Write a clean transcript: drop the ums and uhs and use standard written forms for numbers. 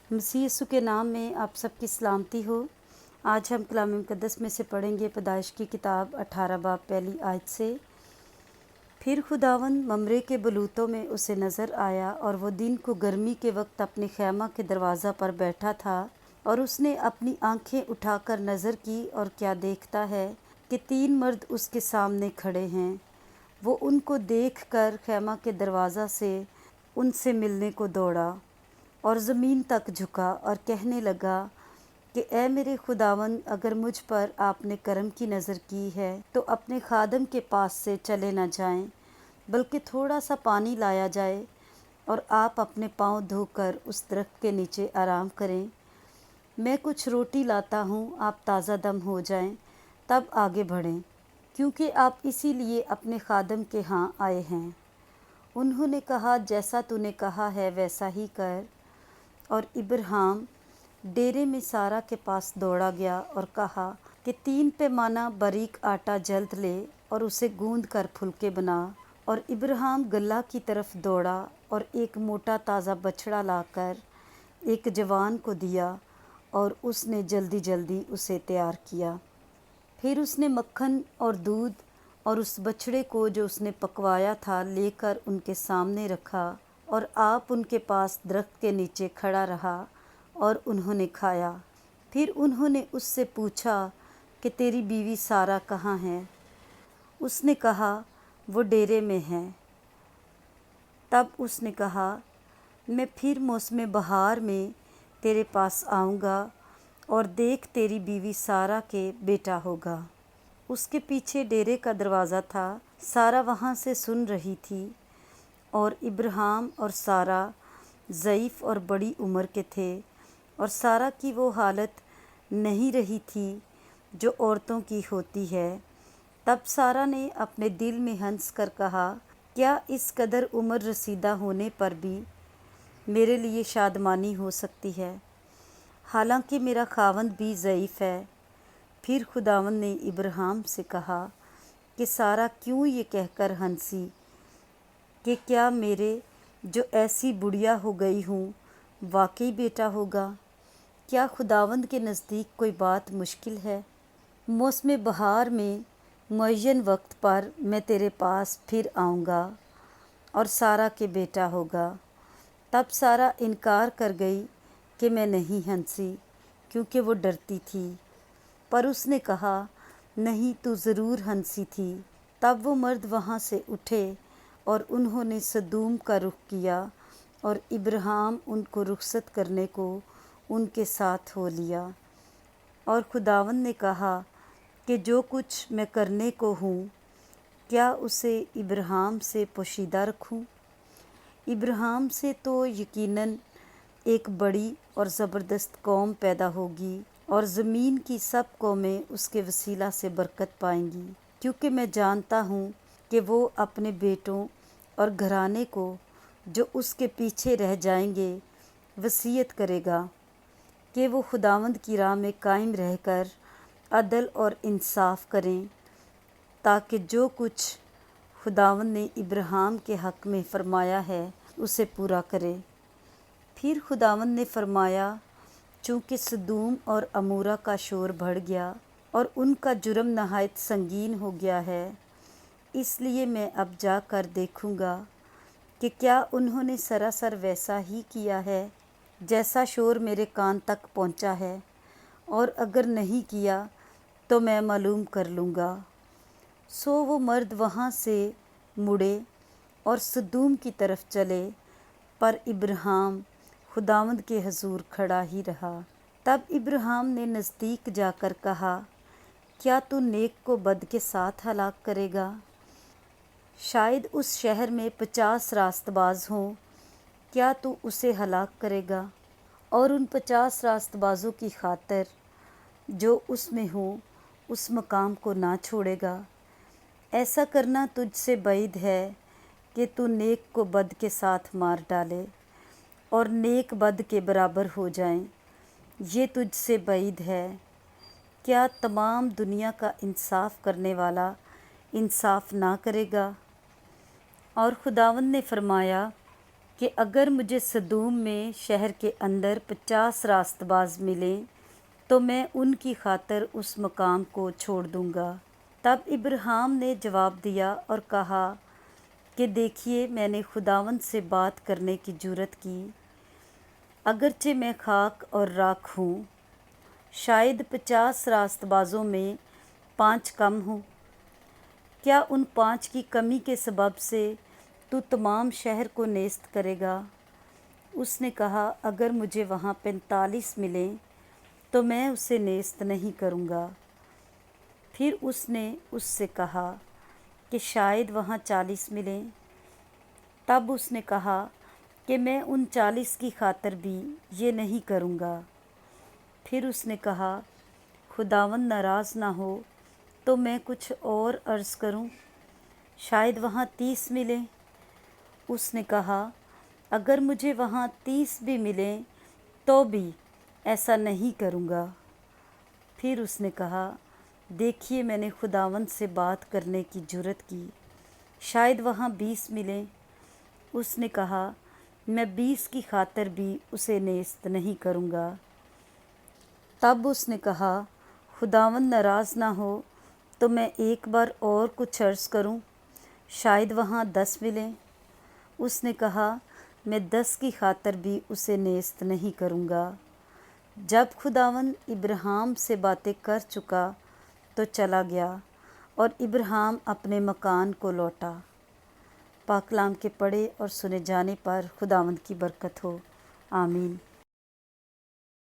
मसीह यीशु के नाम में आप सबकी सलामती हो। आज हम कलाम मुक़द्दस में से पढ़ेंगे पैदाइश की किताब 18 बाब पहली आयत से। फिर खुदावंद ममरे के बलूतों में उसे नज़र आया और वो दिन को गर्मी के वक्त अपने खैमा के दरवाज़ा पर बैठा था, और उसने अपनी आंखें उठाकर नज़र की, और क्या देखता है कि 3 मर्द उसके सामने खड़े हैं। वो उनको देखकर खैमा के दरवाज़ा से उनसे मिलने को दौड़ा और ज़मीन तक झुका और कहने लगा कि ऐ मेरे खुदावंद, अगर मुझ पर आपने करम की नज़र की है तो अपने खादम के पास से चले न जाएं, बल्कि थोड़ा सा पानी लाया जाए और आप अपने पाँव धोकर उस दरख्त के नीचे आराम करें। मैं कुछ रोटी लाता हूँ, आप ताज़ा दम हो जाएं, तब आगे बढ़ें, क्योंकि आप इसीलिए अपने खादम के यहाँ आए हैं। उन्होंने कहा, जैसा तूने कहा है वैसा ही कर। और इब्राहिम डेरे में सारा के पास दौड़ा गया और कहा कि 3 पैमाना बारीक आटा जल्द ले और उसे गूंद कर फुलके बना। और इब्राहिम गल्ला की तरफ दौड़ा और एक मोटा ताज़ा बछड़ा लाकर एक जवान को दिया, और उसने जल्दी जल्दी उसे तैयार किया। फिर उसने मक्खन और दूध और उस बछड़े को जो उसने पकवाया था लेकर उनके सामने रखा, और आप उनके पास दरख्त के नीचे खड़ा रहा और उन्होंने खाया। फिर उन्होंने उससे पूछा कि तेरी बीवी सारा कहाँ है? उसने कहा, वो डेरे में है। तब उसने कहा, मैं फिर मौसम बहार में तेरे पास आऊँगा, और देख तेरी बीवी सारा के बेटा होगा। उसके पीछे डेरे का दरवाज़ा था। सारा वहाँ से सुन रही थी, और इब्राहिम और सारा ज़ईफ़ और बड़ी उम्र के थे, और सारा की वो हालत नहीं रही थी जो औरतों की होती है। तब सारा ने अपने दिल में हंस कर कहा, क्या इस कदर उम्र रसीदा होने पर भी मेरे लिए शादमानी हो सकती है, हालांकि मेरा खावंद भी ज़ईफ़ है। फिर खुदावंद ने इब्राहिम से कहा कि सारा क्यों ये कहकर हंसी कि क्या मेरे जो ऐसी बुढ़िया हो गई हूँ वाकई बेटा होगा? क्या खुदावंद के नज़दीक कोई बात मुश्किल है? मौसम बहार में मुअय्यन वक्त पर मैं तेरे पास फिर आऊँगा और सारा के बेटा होगा। तब सारा इनकार कर गई कि मैं नहीं हंसी, क्योंकि वो डरती थी। पर उसने कहा, नहीं, तू ज़रूर हंसी थी। तब वो मर्द वहाँ से उठे और उन्होंने सदूम का रुख किया, और इब्राहिम उनको रुखसत करने को उनके साथ हो लिया। और खुदावंद ने कहा कि जो कुछ मैं करने को हूँ, क्या उसे इब्राहिम से पोशीदा रखूँ? इब्राहिम से तो यकीनन एक बड़ी और ज़बरदस्त कौम पैदा होगी, और ज़मीन की सब कौमें उसके वसीला से बरकत पाएंगी, क्योंकि मैं जानता हूँ कि वो अपने बेटों और घराने को जो उसके पीछे रह जाएंगे वसीयत करेगा कि वो खुदावंद की राह में कायम रहकर अदल और इंसाफ करें, ताकि जो कुछ खुदावंद ने इब्राहिम के हक़ में फ़रमाया है उसे पूरा करे। फिर खुदावंद ने फ़रमाया, चूँकि सदूम और अमूरा का शोर बढ़ गया और उनका जुर्म नहायत संगीन हो गया है, इसलिए मैं अब जाकर देखूँगा कि क्या उन्होंने सरासर वैसा ही किया है जैसा शोर मेरे कान तक पहुँचा है, और अगर नहीं किया तो मैं मालूम कर लूँगा। सो वो मर्द वहाँ से मुड़े और सदूम की तरफ चले, पर इब्राहिम खुदावंद के हजूर खड़ा ही रहा। तब इब्राहिम ने नज़दीक जाकर कहा, क्या तू नेक को बद के साथ हलाक करेगा? शायद उस शहर में 50 रास्तबाज हों, क्या तू उसे हलाक करेगा और उन 50 रास्तबाजों की खातिर जो उसमें हों उस मकाम को ना छोड़ेगा? ऐसा करना तुझसे बैद है कि तू नेक को बद के साथ मार डाले और नेक बद के बराबर हो जाएं। ये तुझसे बैद है। क्या तमाम दुनिया का इंसाफ करने वाला इंसाफ ना करेगा? और खुदावंद ने फरमाया, کہ اگر مجھے صدوم میں شہر کے اندر 50 راست باز ملیں تو میں ان کی خاطر اس مقام کو چھوڑ دوں گا۔ تب ابراہیم نے جواب دیا اور کہا کہ دیکھیے، میں نے خداوند سے بات کرنے کی جرات کی، اگرچہ میں خاک اور راکھ ہوں، شاید 50 راست بازوں میں 5 کم ہوں، کیا ان 5 کی کمی کے سبب سے تو تمام شہر کو نیست کرے گا؟ اس نے کہا، اگر مجھے وہاں 45 ملیں تو میں اسے نیست نہیں کروں گا۔ پھر اس نے اس سے کہا کہ شاید وہاں 40 ملیں۔ تب اس نے کہا کہ میں ان 40 کی خاطر بھی یہ نہیں کروں گا۔ پھر اس نے کہا، خداوند ناراض نہ ہو تو میں کچھ اور عرض کروں، شاید وہاں 30 ملیں۔ اس نے کہا، اگر مجھے وہاں 30 بھی ملیں تو بھی ایسا نہیں کروں گا۔ پھر اس نے کہا، دیکھیے، میں نے خداوند سے بات کرنے کی جرات کی، شاید وہاں 20 ملیں۔ اس نے کہا، میں 20 کی خاطر بھی اسے نیست نہیں کروں گا۔ تب اس نے کہا، خداوند ناراض نہ ہو تو میں ایک بار اور کچھ عرض کروں، شاید وہاں 10 ملیں۔ اس نے کہا، میں 10 کی خاطر بھی اسے نیست نہیں کروں گا۔ جب خداوند ابراہیم سے باتیں کر چکا تو چلا گیا اور ابراہیم اپنے مکان کو لوٹا۔ پاک کلام کے پڑھے اور سنے جانے پر خداوند کی برکت ہو، آمین۔